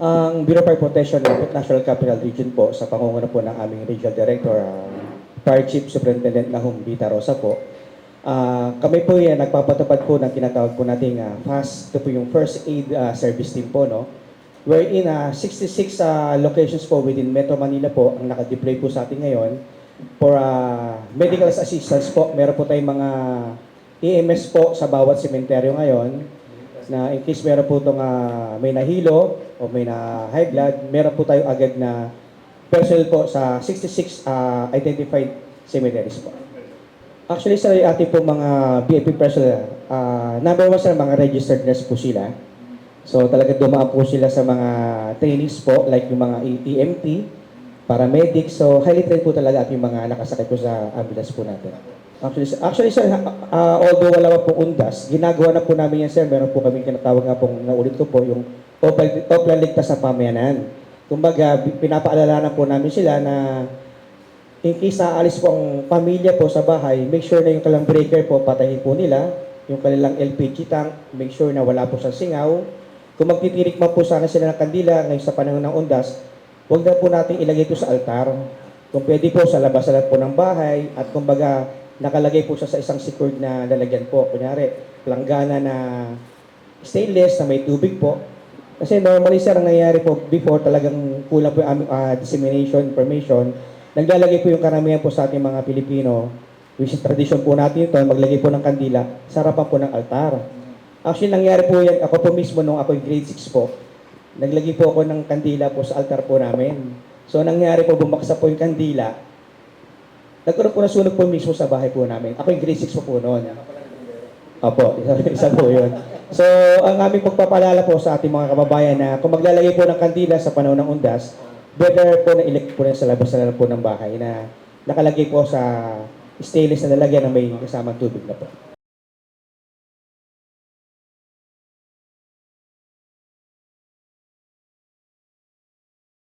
Ang Bureau of Fire Protection ng National Capital Region po sa pangunguna po ng aming Regional Director, Fire Chief Superintendent Nahum Vita Rosa po. Kami po yan nagpapatupad po ng tinatawag po nating FAST, ito po yung First Aid Service Team po, no? Wherein 66 locations po within Metro Manila po ang nakadeploy po sa atin ngayon for medical assistance po. Meron po tayong mga EMS po sa bawat sementeryo ngayon na in case meron po itong may nahilo o may na high blood, meron po tayo agad na personnel po sa 66 identified cemeteries po. Actually, sa ating po mga BFP personnel, number one sa mga registered nurse po sila. So talaga dumaan po sila sa mga trainings po, like yung mga EMT, paramedics. So highly trained po talaga at yung mga nakasakay po sa ambulance po natin. Actually sir, although wala pa po undas, ginagawa na po namin yan sir. Meron po kami kinatawag nga pong naulit ko po yung Toplan Ligtas sa Pamayanan. Kumbaga, pinapaalala na po namin sila na in case naalis po ang pamilya po sa bahay, make sure na yung kalang breaker po, patayin po nila. Yung kanilang LPG tank, make sure na wala po sa singaw. Kung magtitirik man po sana sila ng kandila ngayon sa panahon ng undas, huwag na po natin ilagay ito sa altar. Kung pwede po sa labas po ng bahay at kumbaga nakalagay po siya sa isang secured na lalagyan po. Kunyari, planggana na stainless na may tubig po. Kasi normally sir, ang nangyayari po before talagang kulang po yung aming dissemination information. Naglalagay po yung karamihan po sa ating mga Pilipino, which is tradition po natin ito, maglagay po ng kandila sa harapan po ng altar. Actually, nangyari po yan, ako po mismo nung ako yung grade 6 po, naglagay po ako ng kandila po sa altar po namin. So, nangyari po, bumaksa po yung kandila. Nagkaroon po na sunog po mismo sa bahay po namin. Ako yung grade 6 po noon. Opo, isa po yun. So, ang aming pagpapalala po sa ating mga kababayan na kung maglalagay po ng kandila sa panahon ng undas, better po na ilagay po na sa labas na po ng bahay na nakalagay po sa stainless na lalagyan na may kasamang tubig na po.